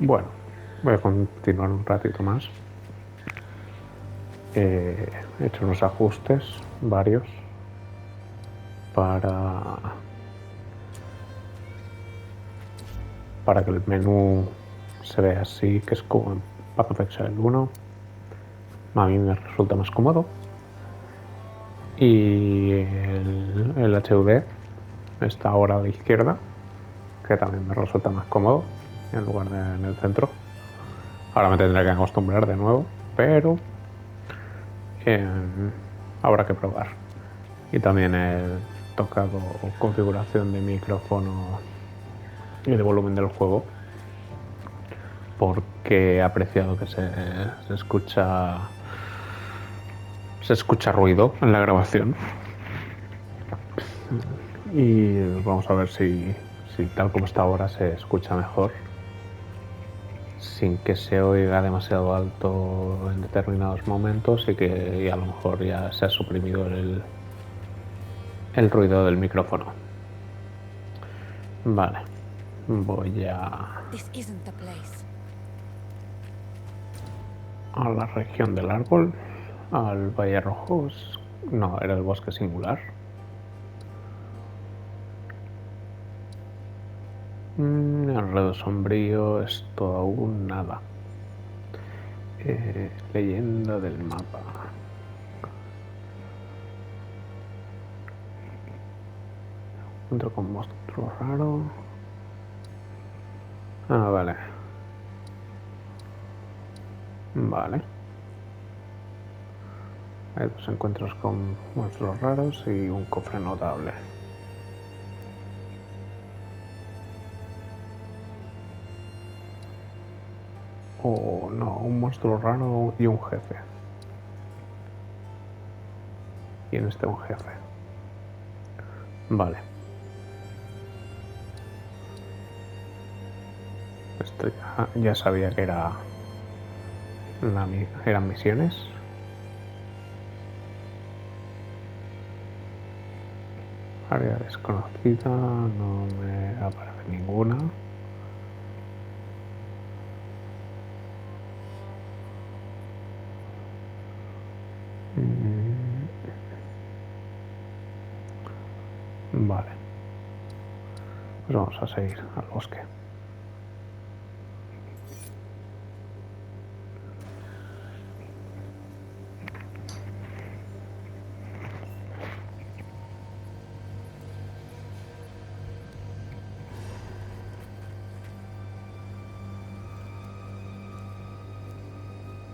Bueno, voy a continuar un ratito más. He hecho unos ajustes, varios, para que el menú se vea así, que es como en Path of Exile 1. A mí me resulta más cómodo. Y el HUD está ahora a la izquierda, que también me resulta más cómodo, en lugar de en el centro. Ahora me tendré que acostumbrar de nuevo, pero habrá que probar. Y también he tocado configuración de micrófono y de volumen del juego, porque he apreciado que se escucha ruido en la grabación. Y vamos a ver si tal como está ahora se escucha mejor, sin que se oiga demasiado alto en determinados momentos y a lo mejor ya se ha suprimido el ruido del micrófono. Vale, voy a la región del árbol, al Valle Rojo. No, era el bosque singular. Enredo sombrío, esto aún nada. Leyenda del mapa. Encuentro con monstruo raro. Ah, vale. Vale. Hay dos encuentros con monstruos raros y un cofre notable. O no, un monstruo raro y un jefe. Y en este un jefe. Vale. Esto ya sabía que eran misiones. Área desconocida, no me aparece ninguna. Vale. Pues vamos a seguir al bosque.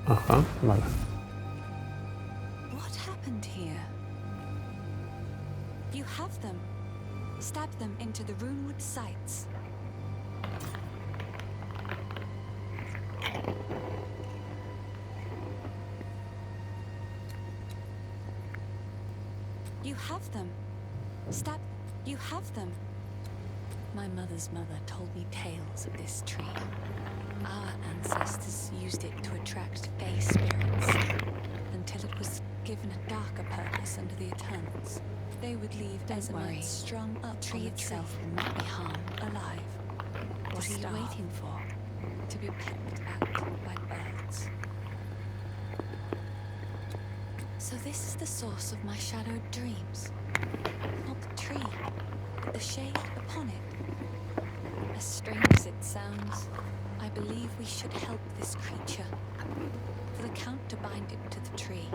Ajá, vale. What happened here? You have them. Stab them into the runewood sights. You have them. Stab. You have them. My mother's mother told me tales of this tree. Our ancestors used it to attract fey spirits, until it was given a darker purpose under the Eternals. They would leave Desmond strung up. The tree itself will not be harmed alive. What are you waiting for? To be pecked out by birds. So this is the source of my shadowed dreams. Not the tree, but the shade upon it. As strange as it sounds, I believe we should help this creature. For the Count to bind it to the tree,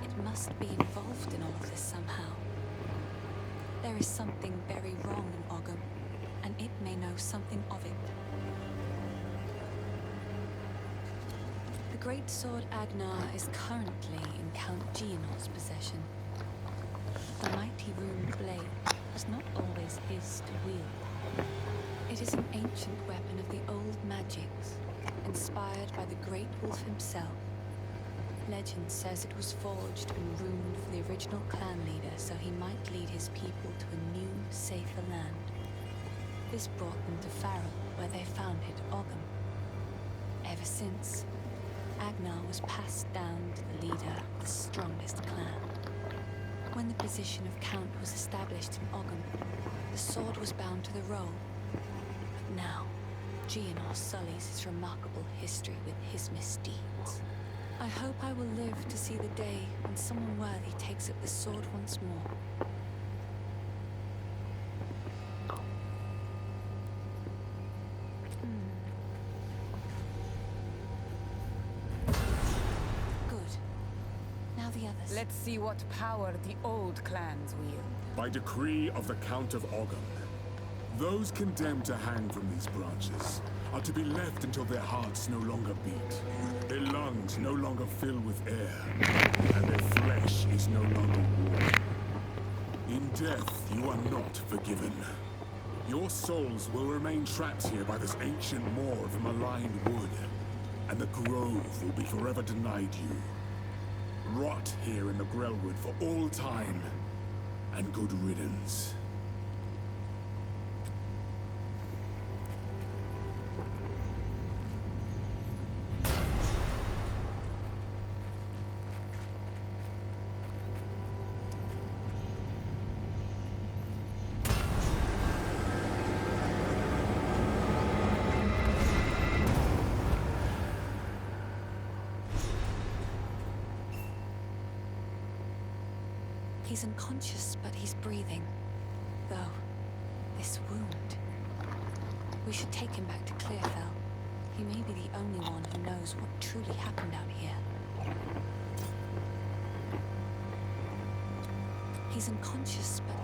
it must be involved in all of this somehow. There is something very wrong in Ogham, and it may know something of it. The great sword Agnar is currently in Count Geonor's possession. The mighty rune blade was not always his to wield. It is an ancient weapon of the old magics, inspired by the great wolf himself. Legend says it was forged and ruined for the original clan leader so he might lead his people to a new, safer land. This brought them to Farrell, where they founded Ogham. Ever since, Agnar was passed down to the leader of the strongest clan. When the position of Count was established in Ogham, the sword was bound to the roll. But now, Geonor sullies his remarkable history with his misdeeds. I hope I will live to see the day when someone worthy takes up the sword once more. Good. Now the others. Let's see what power the old clans wield. By decree of the Count of Ogum, those condemned to hang from these branches are to be left until their hearts no longer beat, their lungs no longer fill with air, and their flesh is no longer warm. In death, you are not forgiven. Your souls will remain trapped here by this ancient moor of the maligned wood, and the grove will be forever denied you. Rot here in the Grellwood for all time, and good riddance. He's unconscious, but he's breathing. Though, this wound... We should take him back to Clearfell. He may be the only one who knows what truly happened out here. He's unconscious, but...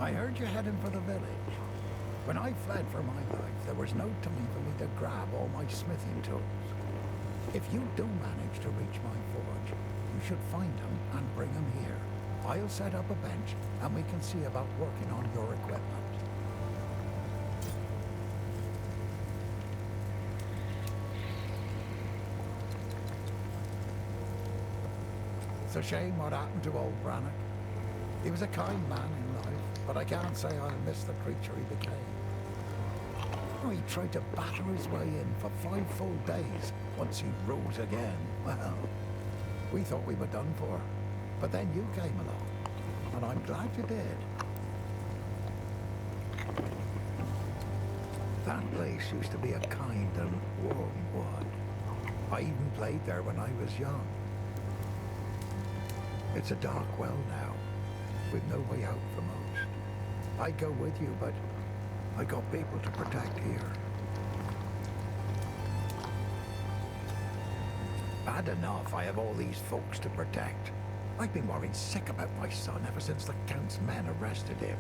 I heard you heading for the village. When I fled for my life, there was no time for me to grab all my smithing tools. If you do manage to reach my forge, you should find them and bring them here. I'll set up a bench, and we can see about working on your equipment. It's a shame what happened to old Brannock. He was a kind man in life, but I can't say I'll miss the creature he became. Oh, he tried to batter his way in for 5 full days once he rose again. Well, we thought we were done for, but then you came along, and I'm glad you did. That place used to be a kind and warm wood. I even played there when I was young. It's a dark well now, with no way out for most. I'd go with you, but I got people to protect here. Bad enough I have all these folks to protect. I've been worried sick about my son ever since the Count's men arrested him.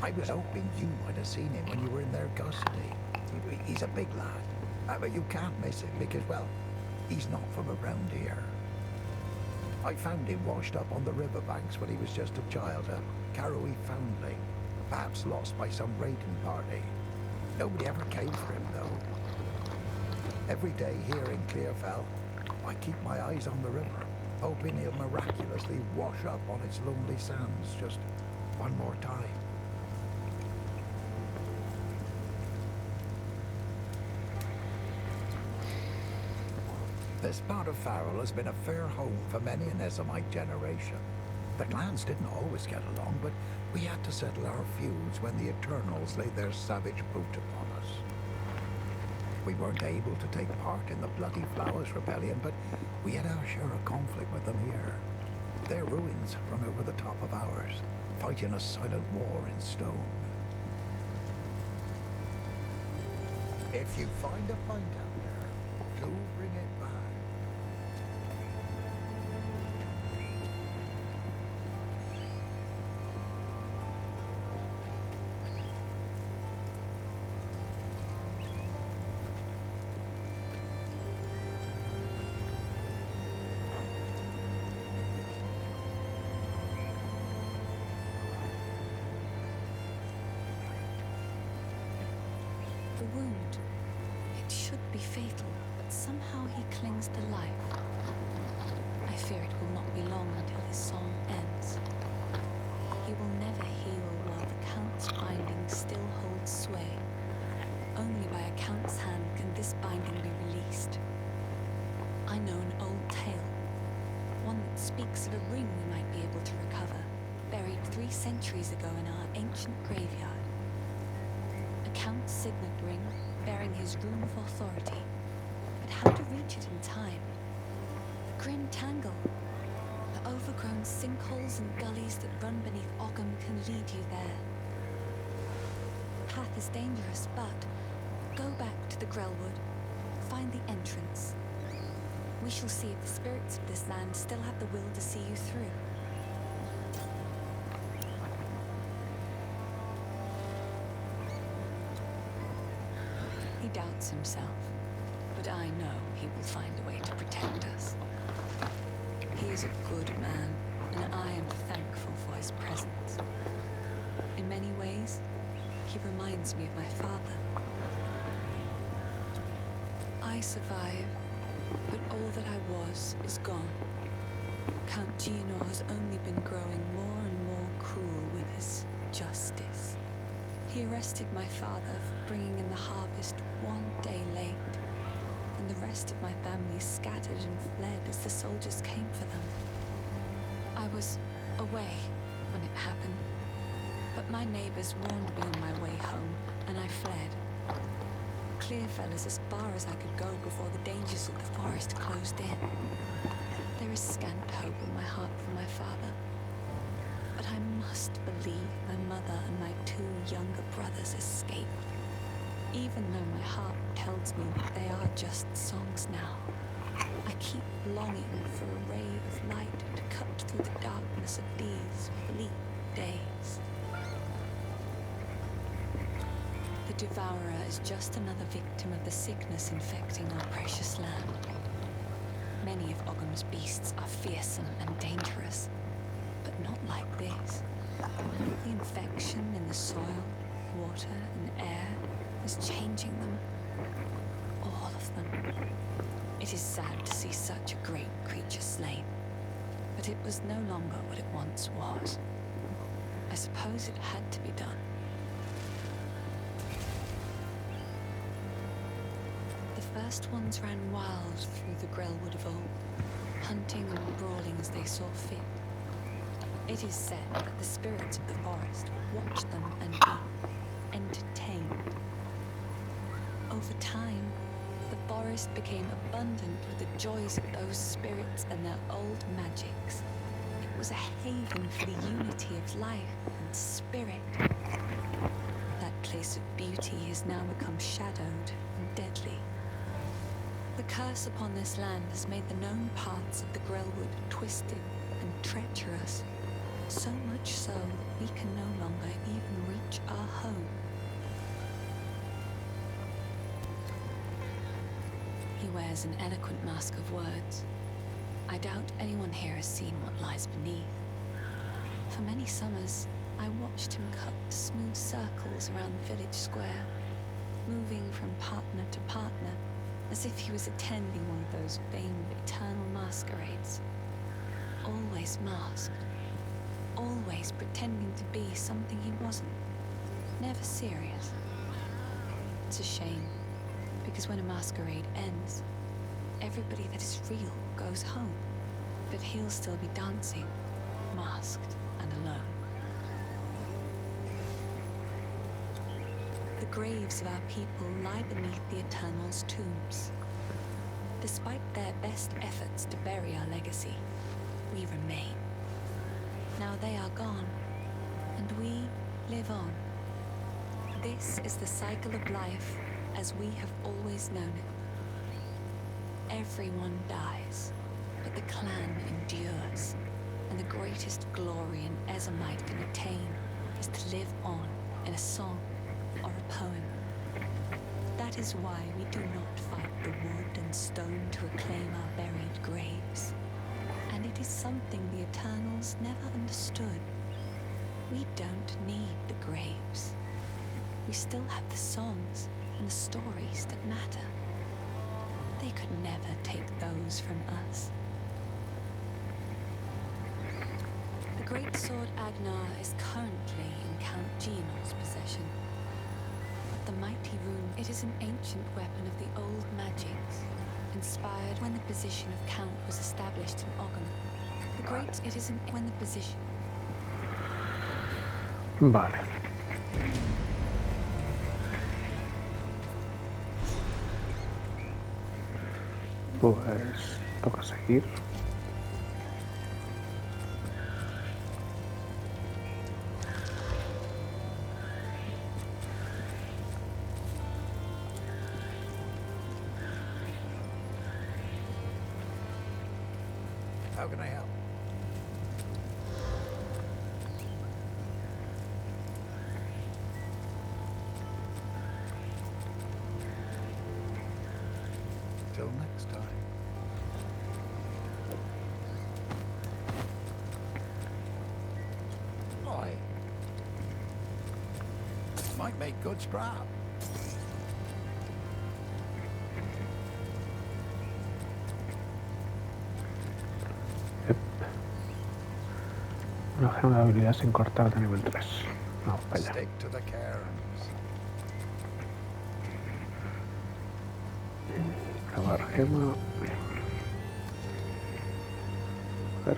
I was hoping you might have seen him when you were in their custody. He's a big lad, but you can't miss him because, well, he's not from around here. I found him washed up on the riverbanks when he was just a child, a Carrowy foundling, perhaps lost by some raiding party. Nobody ever came for him, though. Every day here in Clearfell, I keep my eyes on the river, hoping he'll miraculously wash up on its lonely sands just one more time. This part of Farrell has been a fair home for many an Essamite generation. The clans didn't always get along, but we had to settle our feuds when the Eternals laid their savage boot upon us. We weren't able to take part in the Bloody Flowers Rebellion, but we had our share of conflict with them here. Their ruins run over the top of ours, fighting a silent war in stone. If you find a fight out there, do bring it back. The wound. be fatal, but somehow he clings to life. I fear it will not be long until his song ends. He will never heal while the Count's binding still holds sway. Only by a Count's hand can this binding be released. I know an old tale, one that speaks of a ring we might be able to recover, buried 3 centuries ago in our ancient graveyard. A Count's signet ring, bearing his rune of authority. But how to reach it in time? The grim tangle. The overgrown sinkholes and gullies that run beneath Ogham can lead you there. The path is dangerous, but go back to the Grelwood, find the entrance. We shall see if the spirits of this land still have the will to see you through. He doubts himself, but I know he will find a way to protect us. He is a good man, and I am thankful for his presence. In many ways, he reminds me of my father. I survive, but all that I was is gone. Count Gino has only been growing more and more cruel with his justice. He arrested my father for bringing in the harvest 1 day late, and the rest of my family scattered and fled as the soldiers came for them. I was away when it happened, but my neighbors warned me on my way home, and I fled. Clearfell is as far as I could go before the dangers of the forest closed in. There is scant hope in my heart for my father, but I must believe my mother and my 2 younger brothers escaped, even though my heart tells me that they are just songs now. I keep longing for a ray of light to cut through the darkness of these bleak days. The Devourer is just another victim of the sickness infecting our precious land. Many of Ogham's beasts are fearsome and dangerous, but not like this. The infection in the soil, water, and air is changing them. All of them. It is sad to see such a great creature slain, but it was no longer what it once was. I suppose it had to be done. The first ones ran wild through the Grelwood of old, hunting and brawling as they saw fit. It is said that the spirits of the forest watched them and be entertained. Over time, the forest became abundant with the joys of those spirits and their old magics. It was a haven for the unity of life and spirit. That place of beauty has now become shadowed and deadly. The curse upon this land has made the known paths of the Grelwood twisted and treacherous, so much so that we can no longer even reach our home. He wears an eloquent mask of words. I doubt anyone here has seen what lies beneath. For many summers, I watched him cut smooth circles around the village square, moving from partner to partner, as if he was attending one of those famed eternal masquerades. Always masked, always pretending to be something he wasn't, never serious. It's a shame, because when a masquerade ends, everybody that is real goes home, but he'll still be dancing, masked and alone. The graves of our people lie beneath the Eternal's tombs. Despite their best efforts to bury our legacy, we remain. Now they are gone, and we live on. This is the cycle of life as we have always known it. Everyone dies, but the clan endures, and the greatest glory an Ezemite can attain is to live on in a song or a poem. That is why we do not fight the wood and stone to reclaim our buried graves. And it is something the Eternals never understood. We don't need the graves. We still have the songs and the stories that matter. could never take those from us. The great sword Agnar is currently in Count Geonot's possession. But the mighty rune, it is an ancient weapon of the old magics, inspired when the position of Count was established in Oggen. The great, it is when the position... Vale. Pues toca seguir. How can I help? Till next time. Aye. Might make good scrap. Una gema de habilidad sin cortar de nivel 3. Vamos para allá. Stick to the cairns. Grabar gema. A ver.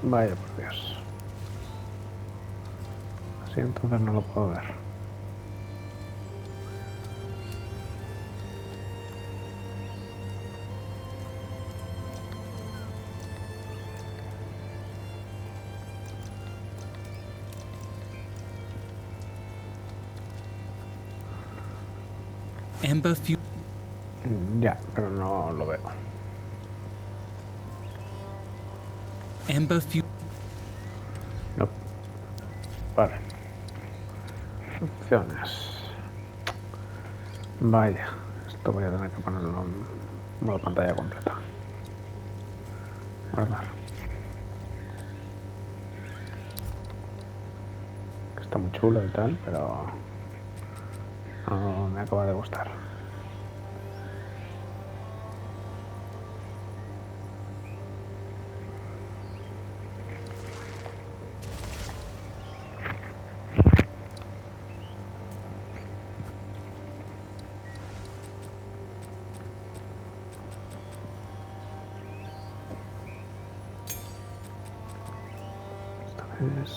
Vaya por Dios. Así entonces no lo puedo ver. Ember Fu- Ya, pero no lo veo. Ember Fu- No. Vale. Opciones. Vaya, esto voy a tener que ponerlo en modo pantalla completa. Guardar. Está muy chulo y tal, pero no me acaba de gustar. Esta vez...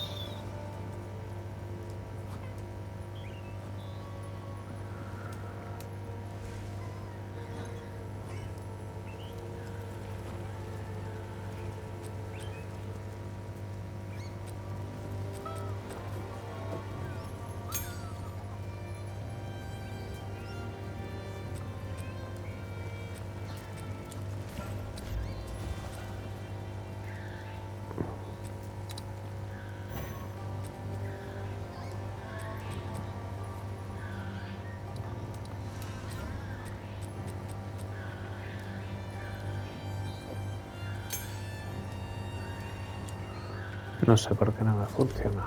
No sé por qué no me funciona.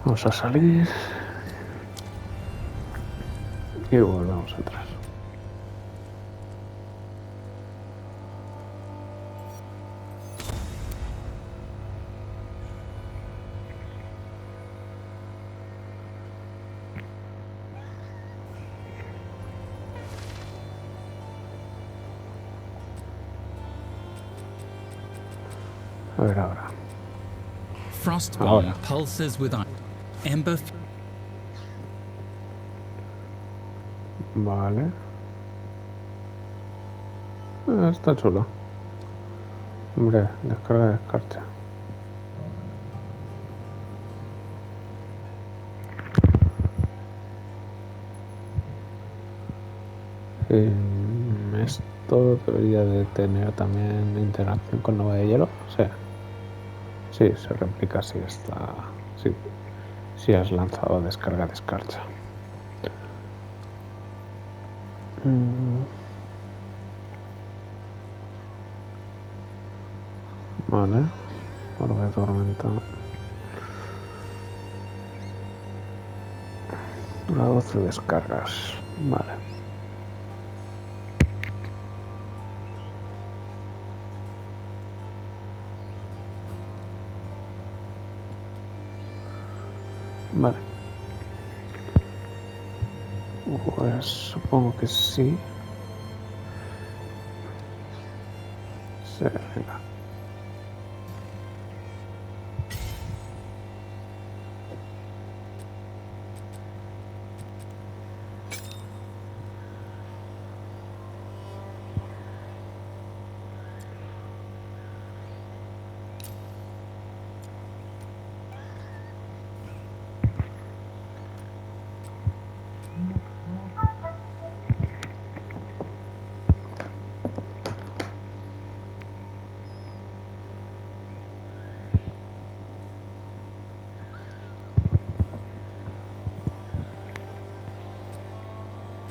Vamos a salir y volvemos a entrar. A ver ahora. Frostbomb Ahora. pulses with iron. Ember Fu- Vale. Está chulo. Hombre, descarga de escarcha. Esto debería de tener también interacción con nova de hielo. Sí. Sí, se replica si está. Sí, si has lanzado descarga descarga. Vale. Orbe de tormenta. A 12 descargas. Vale. Vale. Pues supongo que sí. Sí, venga.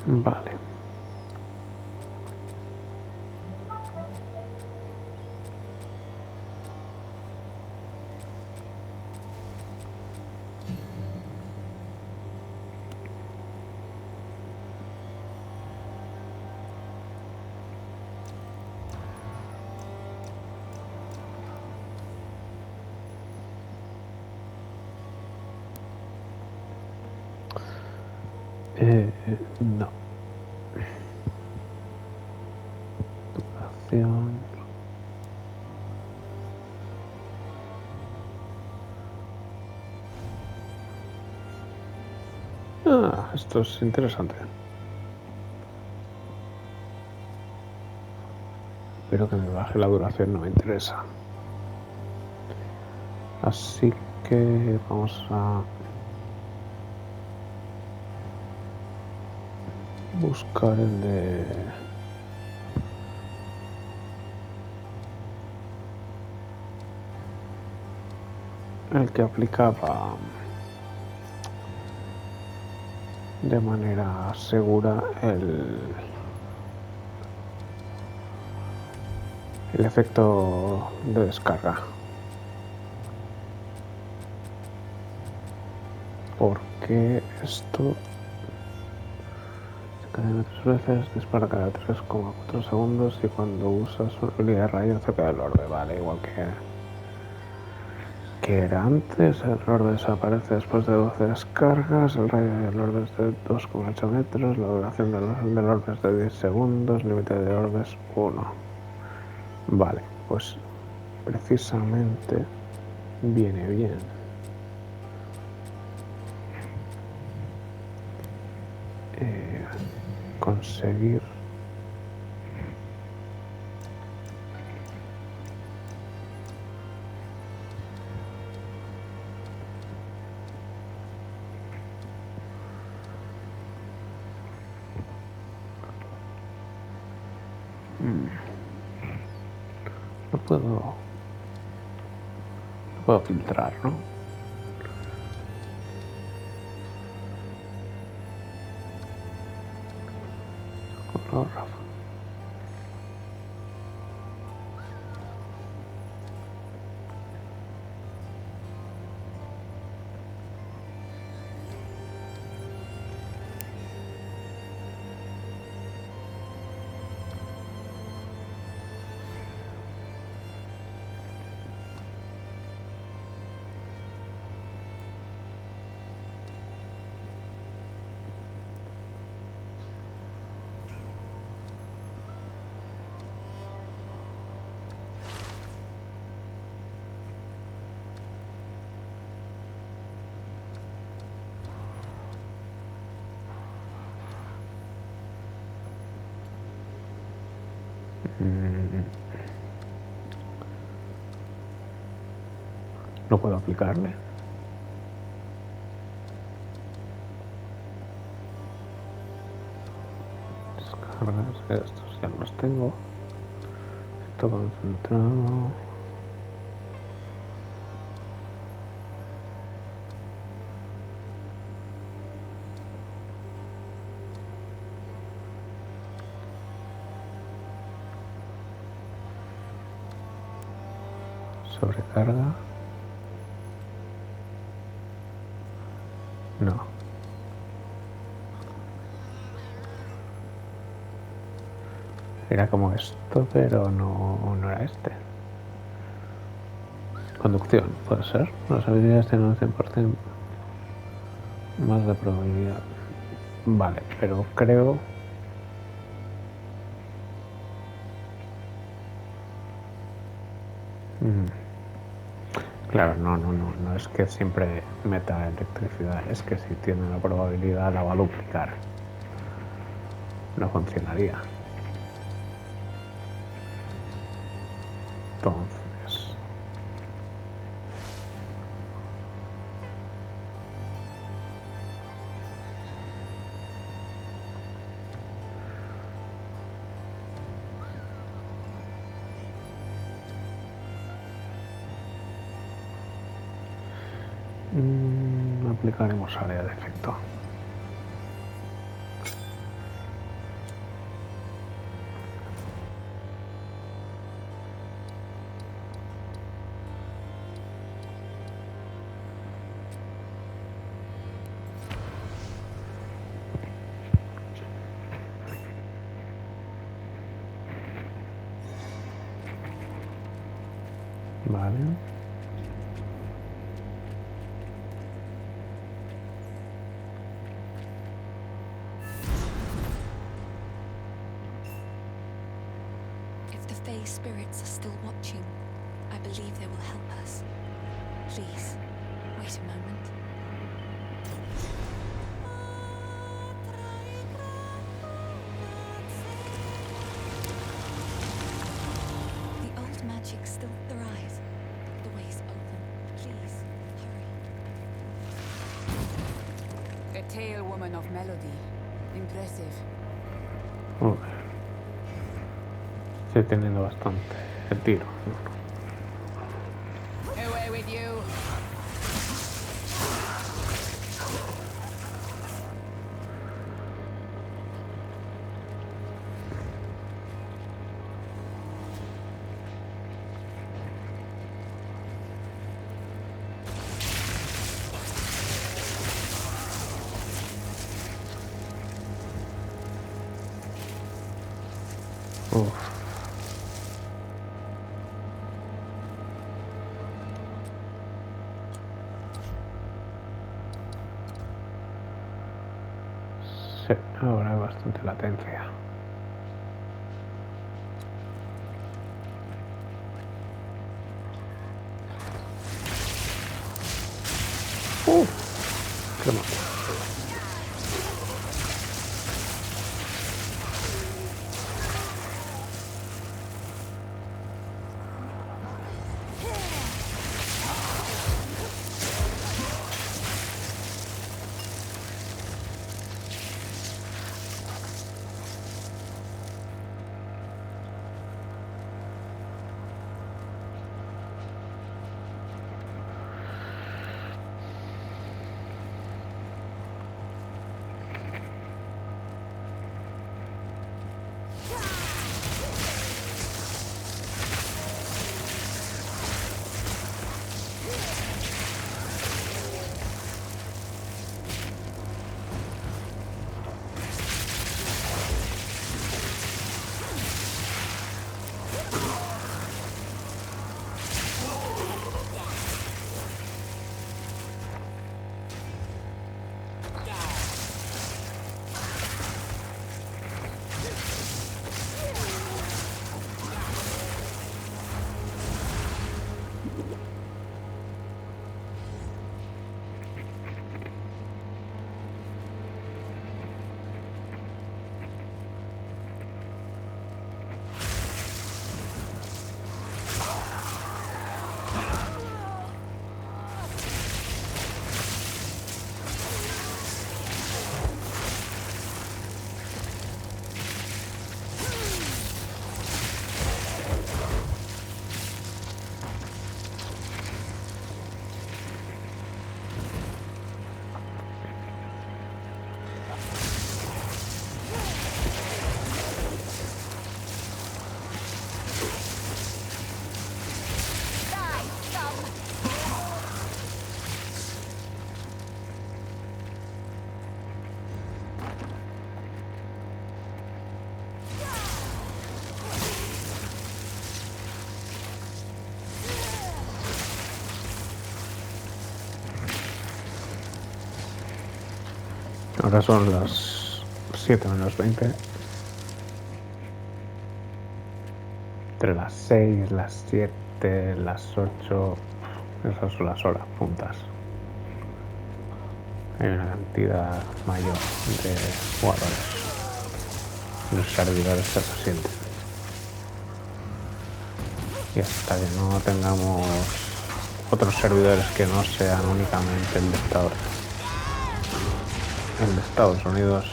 Vale. No. Duración. Ah, esto es interesante. Pero que me baje la duración no me interesa. Así que vamos a buscar el de... el que aplicaba de manera segura el efecto de descarga. Porque esto se cadena 3 veces, dispara cada 3,4 segundos y cuando usas una habilidad de rayo cerca del orbe, vale, igual que era antes. El orbe desaparece después de 12 descargas, el rayo del orbe es de 2,8 metros, la duración del orbe es de 10 segundos, límite de orbes 1. Vale, pues precisamente viene bien. Conseguir no puedo filtrar, ¿no? Color, no puedo aplicarle. Descargas, estos ya los tengo. Esto concentrado. Sobrecarga. No. Era como esto, pero no era este. Conducción, puede ser. Las habilidades tienen un 100% más de probabilidad. Vale, pero creo... Claro, no es que siempre meta electricidad, es que si tiene la probabilidad la va a duplicar. No funcionaría. Entonces... aplicaremos área de efecto. Vale. If the Fae spirits are still watching, I believe they will help us. Please, wait a moment. The old magic still thrives. The way's open. Please, hurry. A tale woman of melody. Impressive. Estoy teniendo bastante el tiro. Away with you. Uf. Sí, ahora hay bastante latencia. Qué mal. Ahora son las 7 menos 20. Entre las 6, las 7, las 8. Esas son las horas puntas. Hay una cantidad mayor de jugadores. Los servidores que se sienten. Y hasta que no tengamos otros servidores que no sean únicamente el de Estados Unidos,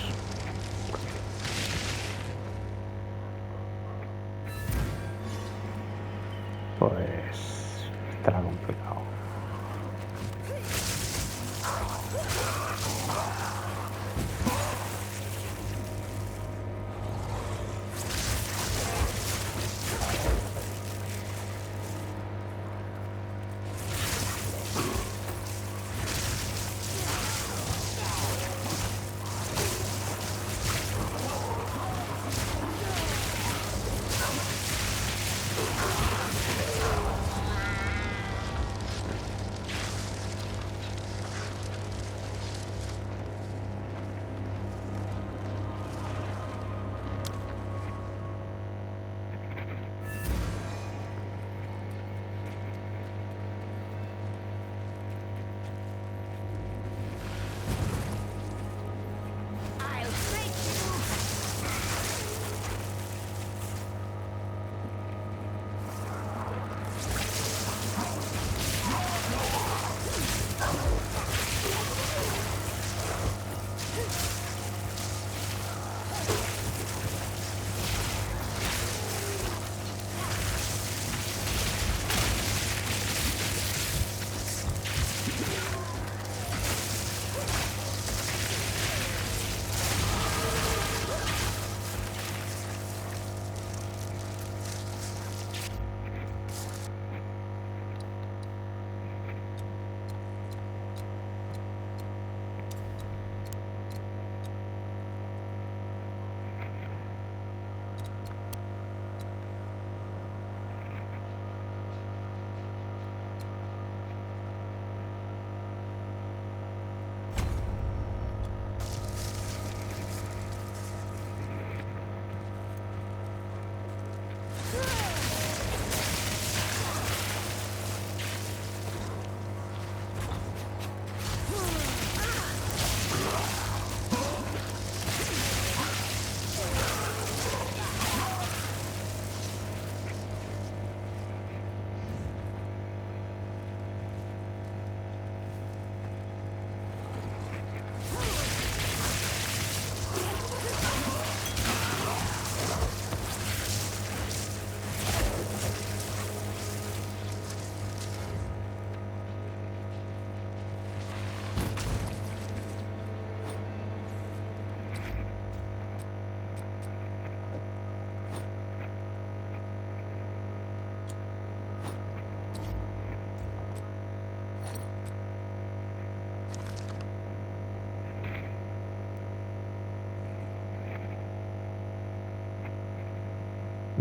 pues estará complicado.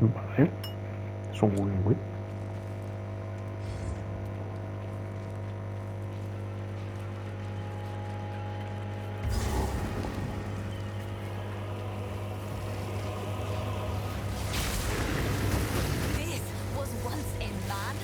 Vale. Es un win-win. This was once a man.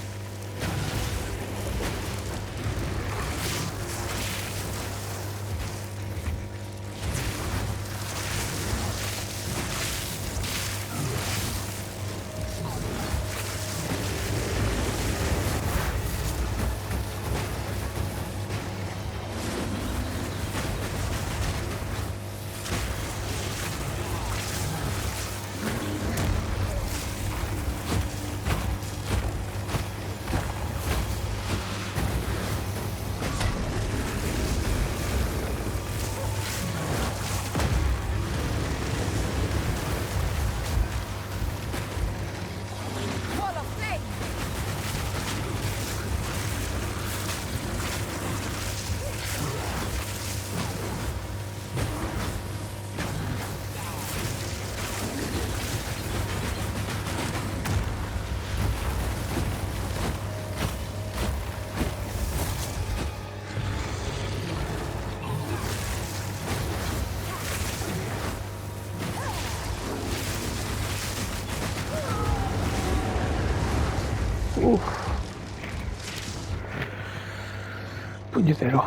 puñetero.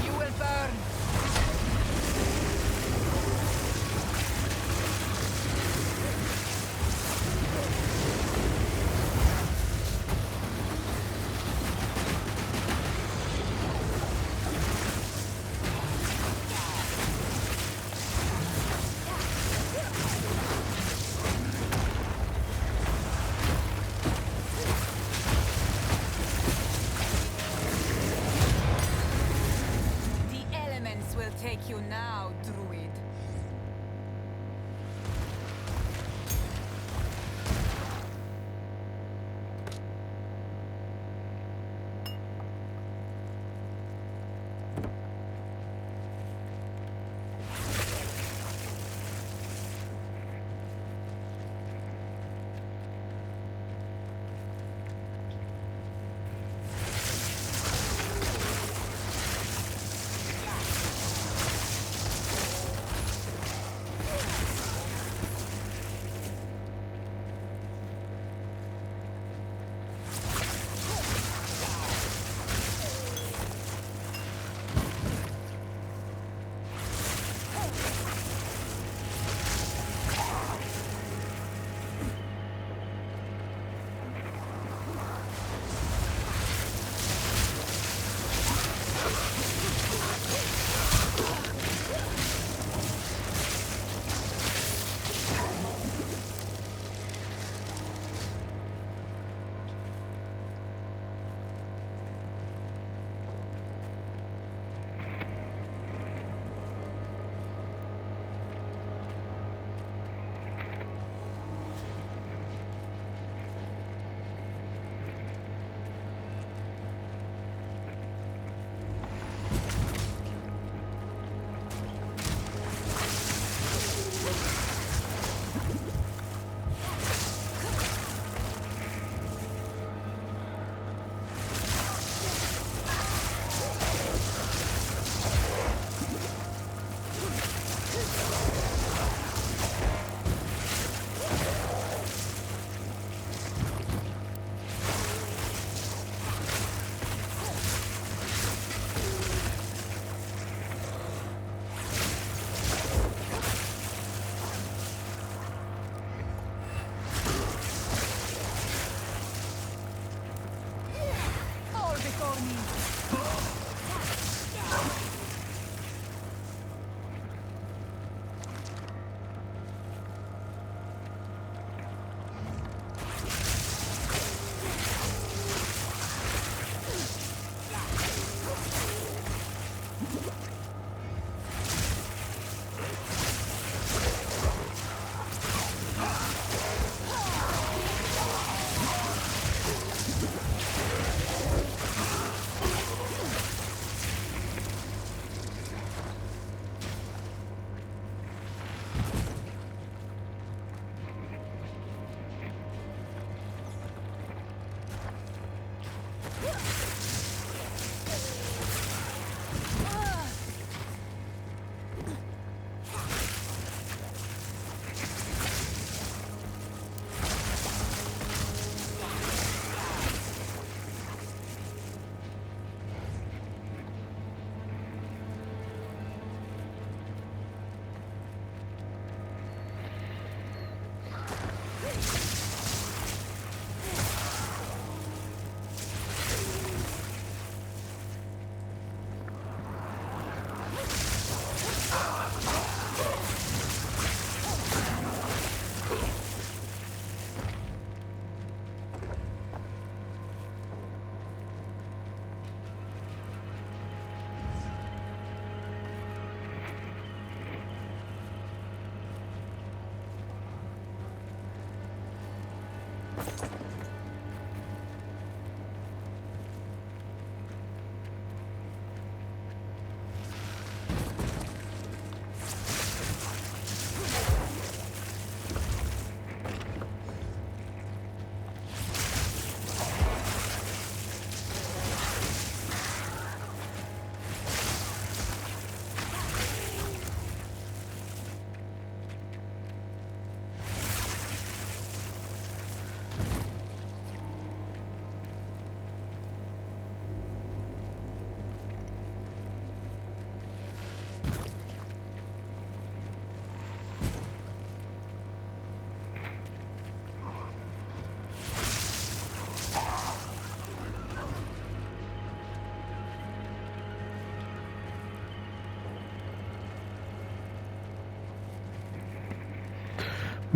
You will burn. The elements will take you now, druid.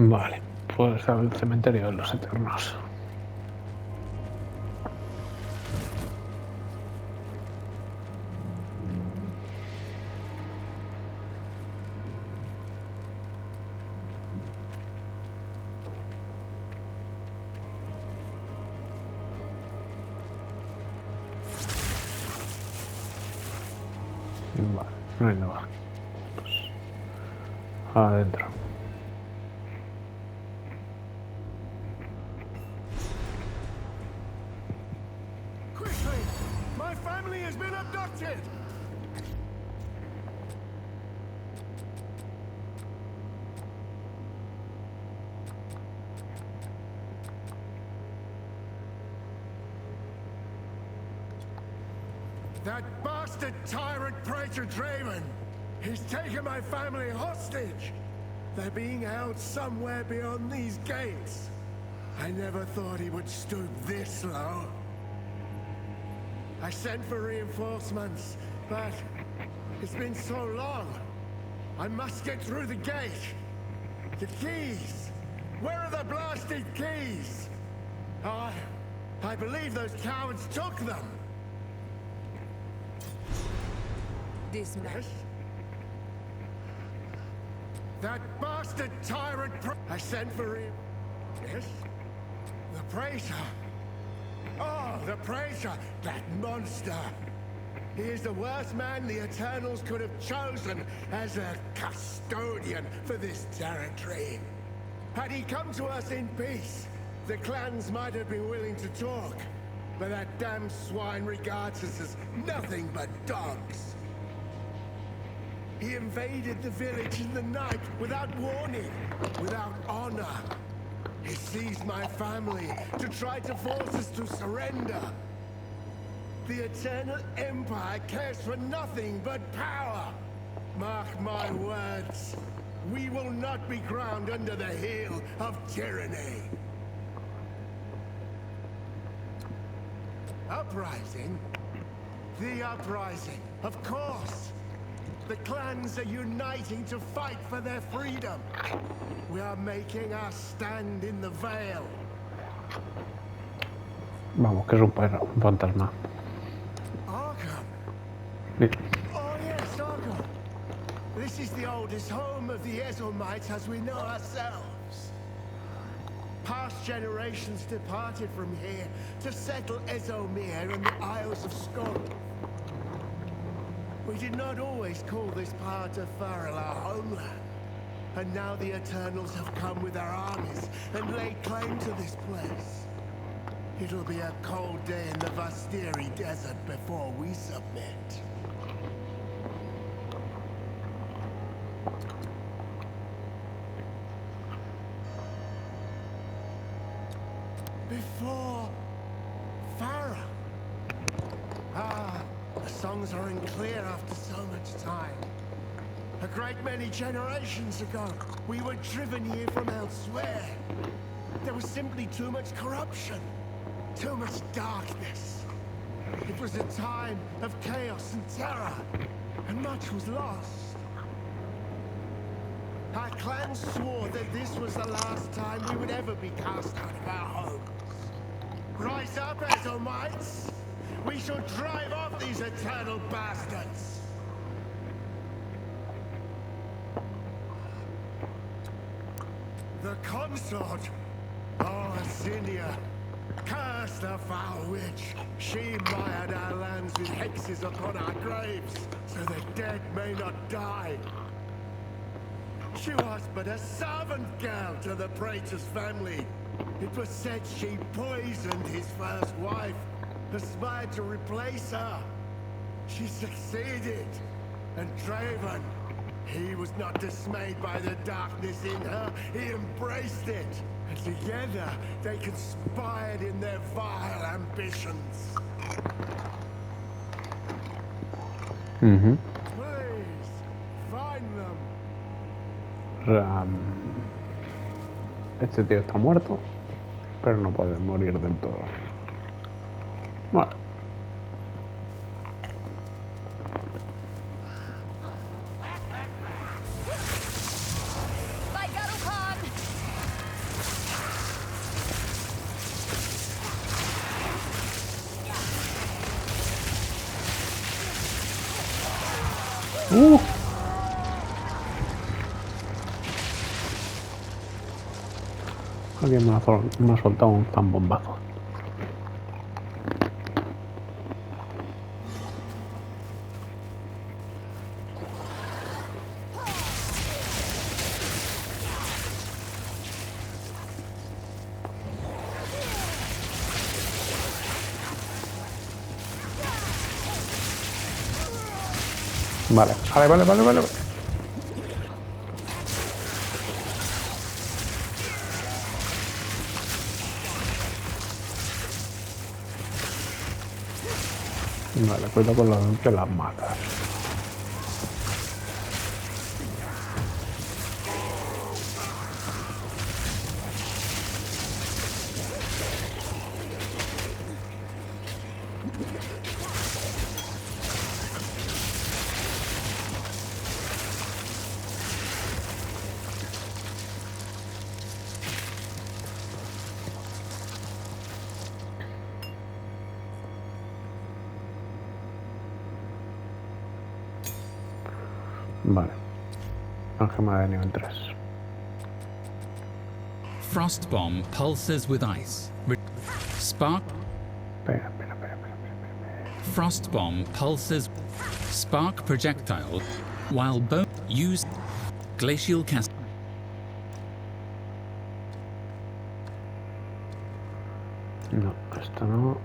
Vale, pues al cementerio de los Eternos. Vale, no hay nada. Pues adentro. Quickly! My family has been abducted! That bastard tyrant Praetor Draven! He's taken my family hostage! They're being held somewhere beyond these gates. I never thought he would stoop this low. I sent for reinforcements, but it's been so long. I must get through the gate. The keys! Where are the blasted keys? I believe those cowards took them. This man. Yes? That bastard tyrant I sent for him. Yes? The Praetor. Oh, the Praetor! That monster! He is the worst man the Eternals could have chosen as a custodian for this territory. Had he come to us in peace, the clans might have been willing to talk. But that damn swine regards us as nothing but dogs. He invaded the village in the night without warning, without honor. He seized my family to try to force us to surrender. The Eternal Empire cares for nothing but power. Mark my words. We will not be ground under the heel of tyranny. Uprising? The uprising, of course. The clans are uniting to fight for their freedom. We are making our stand in the Vale. Vamos, que es un fantasma. Arkham. Bien. Oh yes, Arkham. This is the oldest home of the Ezelmites as we know ourselves. Past generations departed from here to settle Ezomir and the Isles of Skål. We did not always call this part of Farrell our homeland. And now the Eternals have come with their armies and laid claim to this place. It'll be a cold day in the Vastiri Desert before we submit. Before Farrell. Ah, the songs are unclear after so much time. A great many generations ago, we were driven here from elsewhere. There was simply too much corruption, too much darkness. It was a time of chaos and terror, and much was lost. Our clan swore that this was the last time we would ever be cast out of our homes. Rise up, Ezelmites! We shall drive off these eternal bastards! The consort! Oh, Zinnia! Curse the foul witch! She mired our lands with hexes upon our graves, so the dead may not die. She was but a servant girl to the Praetor's family. It was said she poisoned his first wife, aspired to replace her. She succeeded, and Draven, he was not dismayed by the darkness in her, he embraced it. And together, they conspired in their vile ambitions. Mhm. Please, O sea, este tío está muerto, pero no puede morir del todo. Bueno. Alguien me ha soltado un zambombazo. Vale. Vale, cuidado con los de las matas. Vale. Una gema de nivel 3. Frost bomb pulses with ice. Spark. Espera. Frost bomb pulses. Spark projectile. While both use glacial cast. No, esto no.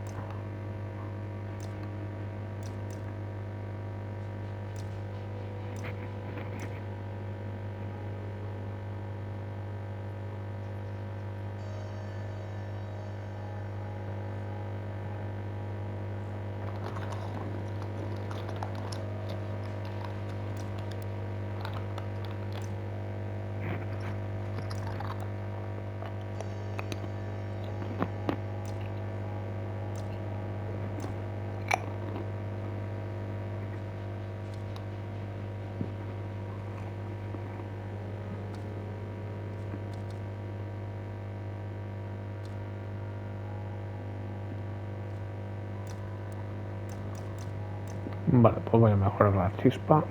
Vale, pues voy a mejorar la chispa.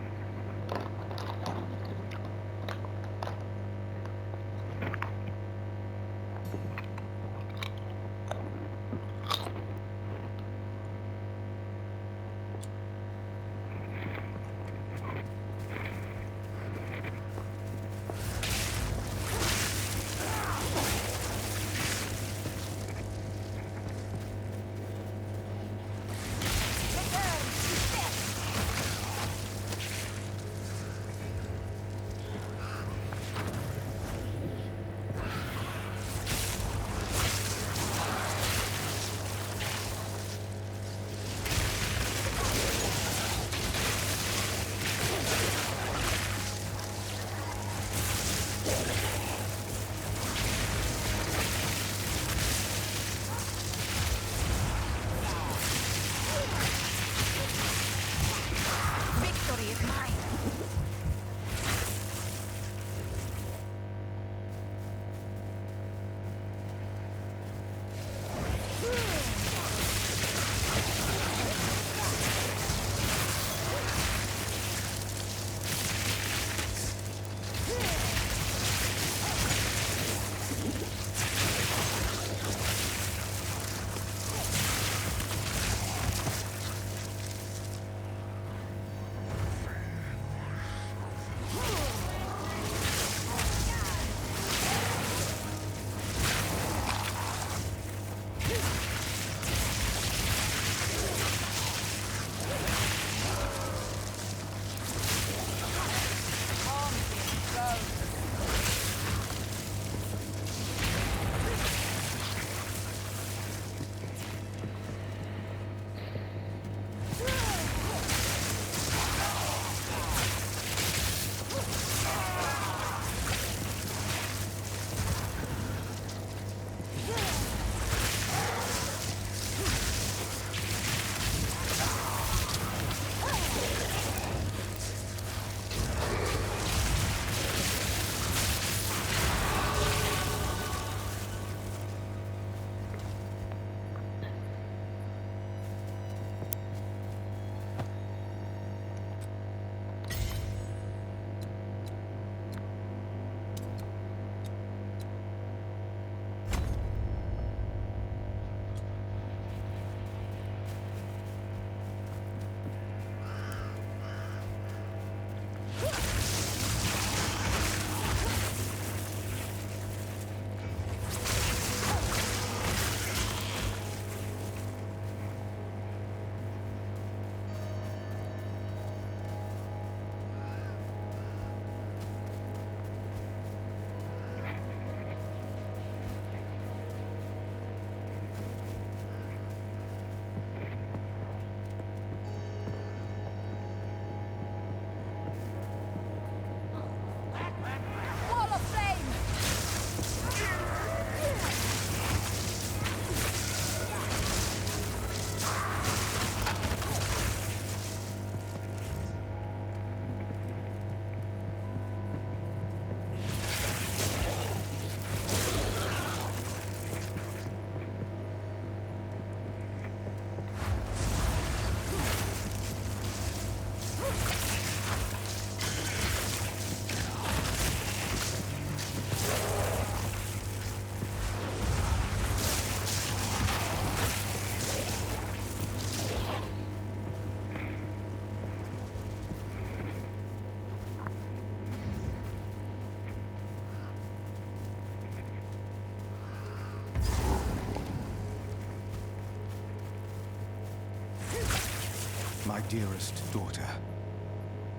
dearest daughter,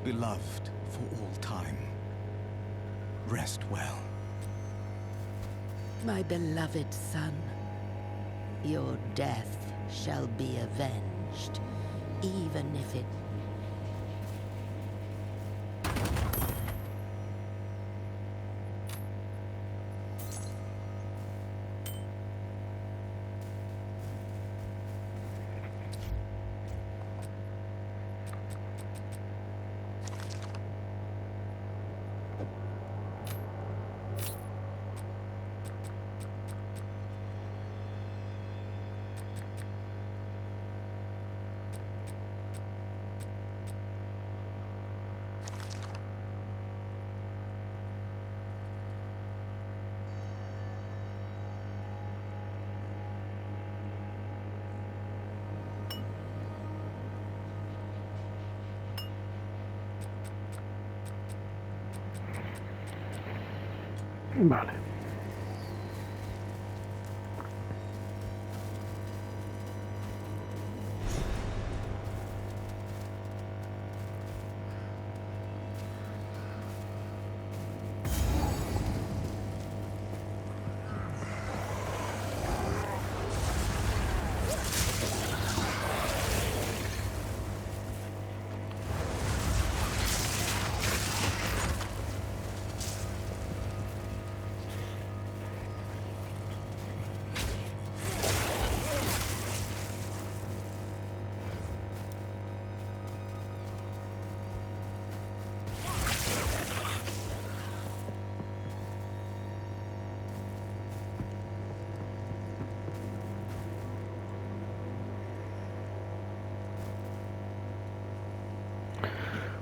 beloved for all time. Rest well. My beloved son, your death shall be avenged, even if it... Vale.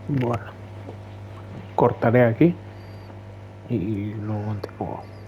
Bueno, cortaré aquí y luego continúo.